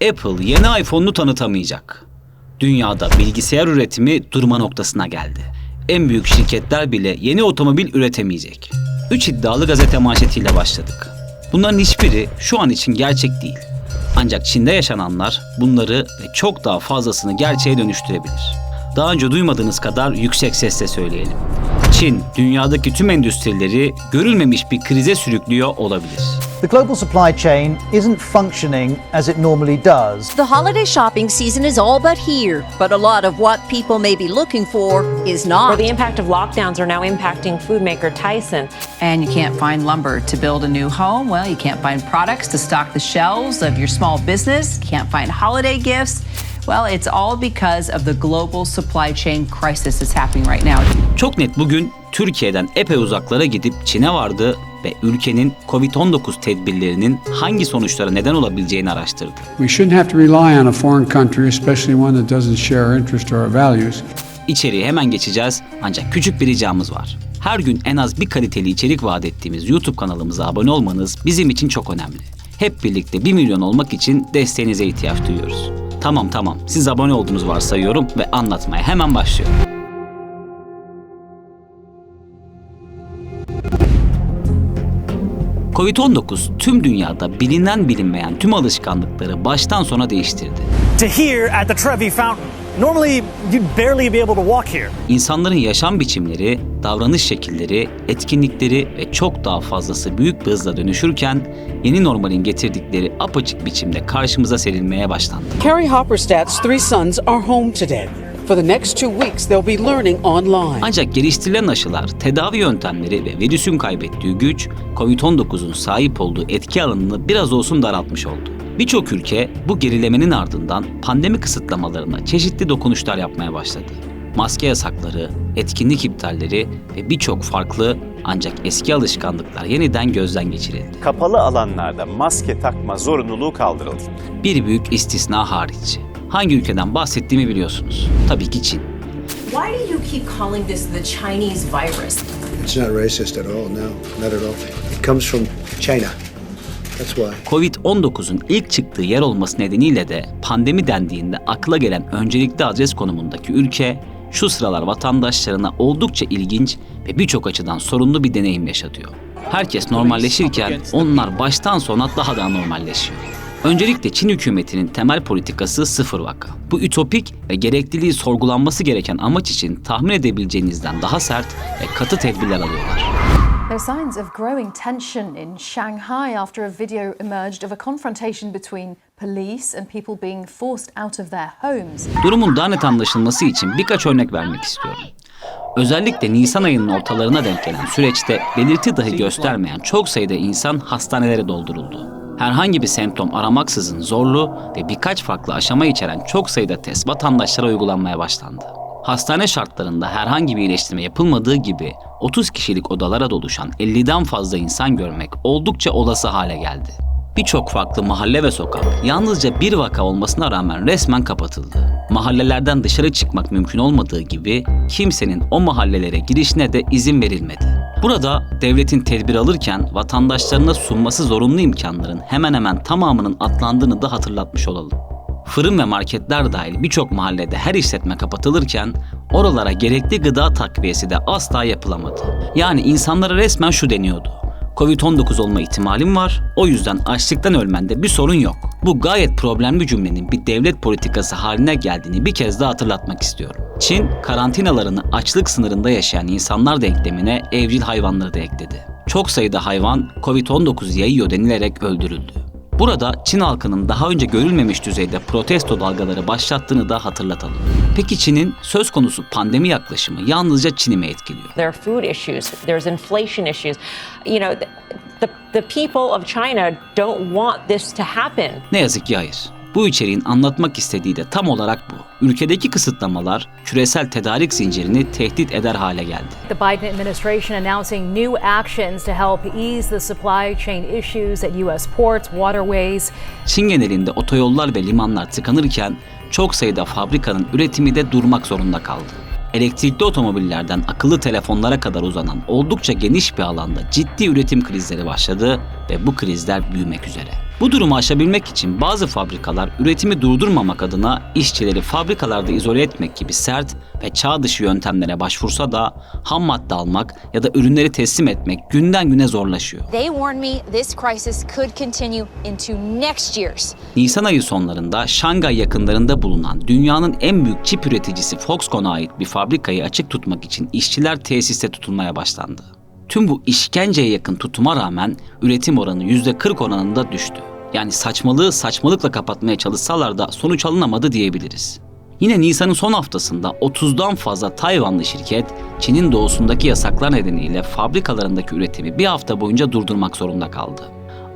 Apple yeni iPhone'unu tanıtamayacak. Dünyada bilgisayar üretimi durma noktasına geldi. En büyük şirketler bile yeni otomobil üretemeyecek. 3 iddialı gazete manşetiyle başladık. Bunların hiçbiri şu an için gerçek değil. Ancak Çin'de yaşananlar bunları ve çok daha fazlasını gerçeğe dönüştürebilir. Daha önce duymadığınız kadar yüksek sesle söyleyelim. Çin, dünyadaki tüm endüstrileri görülmemiş bir krize sürüklüyor olabilir. The global supply chain isn't functioning as it normally does. The holiday shopping season is all but here, but a lot of what people may be looking for is not. The impact of lockdowns are now impacting food maker Tyson. And you can't find lumber to build a new home. Well, you can't find products to stock the shelves of your small business. Can't find holiday gifts. Well, it's all because of the global supply chain crisis that's happening right now. Çok net bugün Türkiye'den epey uzaklara gidip Çin'e vardı ve ülkenin Covid-19 tedbirlerinin hangi sonuçlara neden olabileceğini araştırdı. We shouldn't have to rely on a foreign country, especially one that doesn't share our interest or our values. İçeriye hemen geçeceğiz ancak küçük bir ricamız var. Her gün en az bir kaliteli içerik vaat ettiğimiz YouTube kanalımıza abone olmanız bizim için çok önemli. Hep birlikte 1 milyon olmak için desteğinize ihtiyaç duyuyoruz. Tamam. Siz abone olduğunuzu varsayıyorum ve anlatmaya hemen başlıyorum. Covid-19 tüm dünyada bilinen bilinmeyen tüm alışkanlıkları baştan sona değiştirdi. To here at the Trevi Fountain. Normally you'd barely be able to walk here. İnsanların yaşam biçimleri, davranış şekilleri, etkinlikleri ve çok daha fazlası büyük bir hızla dönüşürken yeni normalin getirdikleri apaçık biçimde karşımıza serilmeye başlandı. Carrie Hopperstadt's 3 sons are home today. For the next 2 weeks they'll be learning online. Ancak geliştirilen aşılar, tedavi yöntemleri ve virüsün kaybettiği güç, Covid-19'un sahip olduğu etki alanını biraz olsun daraltmış oldu. Birçok ülke bu gerilemenin ardından pandemi kısıtlamalarına çeşitli dokunuşlar yapmaya başladı. Maske yasakları, etkinlik iptalleri ve birçok farklı ancak eski alışkanlıklar yeniden gözden geçirildi. Kapalı alanlarda maske takma zorunluluğu kaldırıldı. Bir büyük istisna hariç. Hangi ülkeden bahsettiğimi biliyorsunuz. Tabii ki Çin. Why do you keep calling this the Chinese virus? It's not racist at all, no, not at all. It comes from China. That's why. Covid-19'un ilk çıktığı yer olması nedeniyle de pandemi dendiğinde akla gelen öncelikli adres konumundaki ülke şu sıralar vatandaşlarına oldukça ilginç ve birçok açıdan sorunlu bir deneyim yaşatıyor. Herkes normalleşirken onlar baştan sona daha da normalleşiyor. Öncelikle Çin hükümetinin temel politikası 0 vaka. Bu ütopik ve gerekliliği sorgulanması gereken amaç için tahmin edebileceğinizden daha sert ve katı tedbirler alıyorlar. There are signs of growing tension in Shanghai after a video emerged of a confrontation between police and people being forced out of their homes. Durumun daha net anlaşılması için birkaç örnek vermek istiyorum. Özellikle Nisan ayının ortalarına denk gelen süreçte belirti dahi göstermeyen çok sayıda insan hastanelere dolduruldu. Herhangi bir semptom aramaksızın zorlu ve birkaç farklı aşama içeren çok sayıda test vatandaşlara uygulanmaya başlandı. Hastane şartlarında herhangi bir iyileştirme yapılmadığı gibi 30 kişilik odalara doluşan 50'den fazla insan görmek oldukça olası hale geldi. Birçok farklı mahalle ve sokak yalnızca bir vaka olmasına rağmen resmen kapatıldı. Mahallelerden dışarı çıkmak mümkün olmadığı gibi kimsenin o mahallelere girişine de izin verilmedi. Burada devletin tedbir alırken vatandaşlarına sunması zorunlu imkanların hemen hemen tamamının atlandığını da hatırlatmış olalım. Fırın ve marketler dahil birçok mahallede her işletme kapatılırken oralara gerekli gıda takviyesi de asla yapılamadı. Yani insanlara resmen şu deniyordu: Covid-19 olma ihtimalim var, o yüzden açlıktan ölmende bir sorun yok. Bu gayet problemli cümlenin bir devlet politikası haline geldiğini bir kez daha hatırlatmak istiyorum. Çin, karantinalarını açlık sınırında yaşayan insanlar denklemine evcil hayvanları da ekledi. Çok sayıda hayvan Covid-19 yayıyor denilerek öldürüldü. Burada Çin halkının daha önce görülmemiş düzeyde protesto dalgaları başlattığını da hatırlatalım. Peki Çin'in söz konusu pandemi yaklaşımı yalnızca Çin'i mi etkiliyor? There are food issues, there's inflation issues. You know, the people of China don't want this to happen. Ne yazık ki hayır. Bu içeriğin anlatmak istediği de tam olarak bu. Ülkedeki kısıtlamalar küresel tedarik zincirini tehdit eder hale geldi. The Biden administration announcing new actions to help ease the supply chain issues at US ports, waterways. Çin genelinde otoyollar ve limanlar tıkanırken çok sayıda fabrikanın üretimi de durmak zorunda kaldı. Elektrikli otomobillerden akıllı telefonlara kadar uzanan oldukça geniş bir alanda ciddi üretim krizleri başladı ve bu krizler büyümek üzere. Bu durumu aşabilmek için bazı fabrikalar üretimi durdurmamak adına işçileri fabrikalarda izole etmek gibi sert ve çağ dışı yöntemlere başvursa da ham madde almak ya da ürünleri teslim etmek günden güne zorlaşıyor. They warned me this crisis could continue into next year's. Nisan ayı sonlarında Şangay yakınlarında bulunan dünyanın en büyük çip üreticisi Foxconn'a ait bir fabrikayı açık tutmak için işçiler tesiste tutulmaya başlandı. Tüm bu işkenceye yakın tutuma rağmen üretim oranı %40 oranında düştü. Yani saçmalığı saçmalıkla kapatmaya çalışsalar da sonuç alınamadı diyebiliriz. Yine Nisan'ın son haftasında 30'dan fazla Tayvanlı şirket Çin'in doğusundaki yasaklar nedeniyle fabrikalarındaki üretimi bir hafta boyunca durdurmak zorunda kaldı.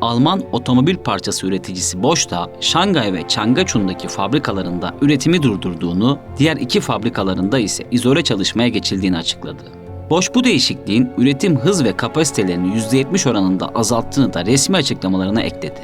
Alman otomobil parçası üreticisi Bosch da Şangay ve Changchun'daki fabrikalarında üretimi durdurduğunu, diğer iki fabrikalarında ise izole çalışmaya geçildiğini açıkladı. Bosch bu değişikliğin üretim hız ve kapasitelerini %70 oranında azalttığını da resmi açıklamalarına ekledi.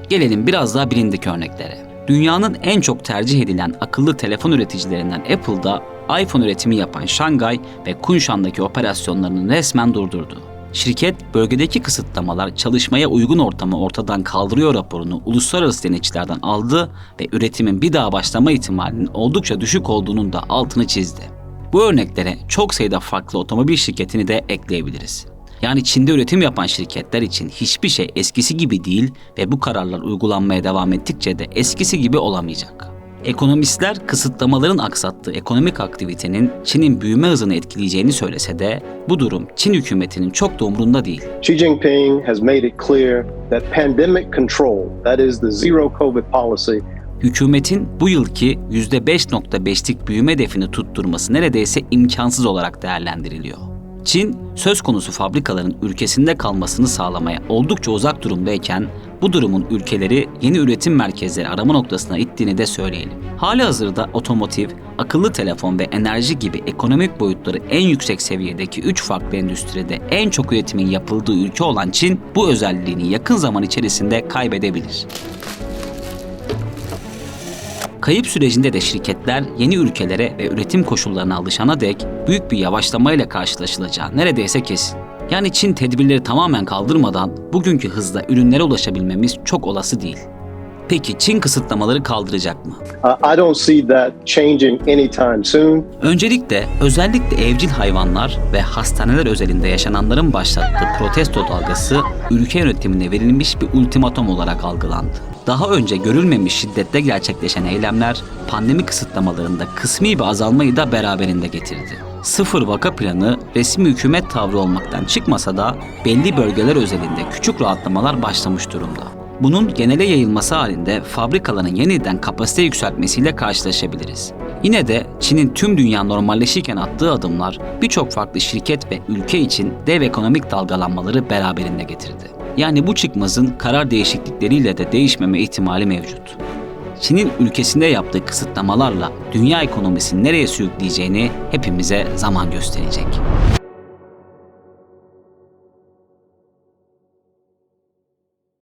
Gelelim biraz daha bilindik örneklere. Dünyanın en çok tercih edilen akıllı telefon üreticilerinden Apple'da iPhone üretimi yapan Şangay ve Kunshan'daki operasyonlarını resmen durdurdu. Şirket, bölgedeki kısıtlamalar çalışmaya uygun ortamı ortadan kaldırıyor raporunu uluslararası denetçilerden aldı ve üretimin bir daha başlama ihtimalinin oldukça düşük olduğunun da altını çizdi. Bu örneklere çok sayıda farklı otomobil şirketini de ekleyebiliriz. Yani Çin'de üretim yapan şirketler için hiçbir şey eskisi gibi değil ve bu kararlar uygulanmaya devam ettikçe de eskisi gibi olamayacak. Ekonomistler kısıtlamaların aksattığı ekonomik aktivitenin Çin'in büyüme hızını etkileyeceğini söylese de bu durum Çin hükümetinin çok da umurunda değil. Xi Jinping has made it clear that pandemic control, that is the zero COVID policy, hükümetin bu yılki %5.5'lik büyüme hedefini tutturması neredeyse imkansız olarak değerlendiriliyor. Çin, söz konusu fabrikaların ülkesinde kalmasını sağlamaya oldukça uzak durumdayken bu durumun ülkeleri yeni üretim merkezleri arama noktasına ittiğini de söyleyelim. Halihazırda otomotiv, akıllı telefon ve enerji gibi ekonomik boyutları en yüksek seviyedeki 3 farklı endüstride en çok üretimin yapıldığı ülke olan Çin bu özelliğini yakın zaman içerisinde kaybedebilir. Kayıp sürecinde de şirketler yeni ülkelere ve üretim koşullarına alışana dek büyük bir yavaşlamayla karşılaşılacağı neredeyse kesin. Yani Çin tedbirleri tamamen kaldırmadan bugünkü hızla ürünlere ulaşabilmemiz çok olası değil. Peki Çin kısıtlamaları kaldıracak mı? I don't see that changing anytime soon. Öncelikle özellikle evcil hayvanlar ve hastaneler özelinde yaşananların başlattığı protesto dalgası ülke yönetimine verilmiş bir ultimatom olarak algılandı. Daha önce görülmemiş şiddetle gerçekleşen eylemler pandemi kısıtlamalarında kısmi bir azalmayı da beraberinde getirdi. Sıfır vaka planı resmi hükümet tavrı olmaktan çıkmasa da belli bölgeler özelinde küçük rahatlamalar başlamış durumda. Bunun genele yayılması halinde fabrikaların yeniden kapasite yükseltmesiyle karşılaşabiliriz. Yine de Çin'in tüm dünya normalleşirken attığı adımlar birçok farklı şirket ve ülke için dev ekonomik dalgalanmaları beraberinde getirdi. Yani bu çıkmazın karar değişiklikleriyle de değişmeme ihtimali mevcut. Çin'in ülkesinde yaptığı kısıtlamalarla dünya ekonomisini nereye sürükleyeceğini hepimize zaman gösterecek.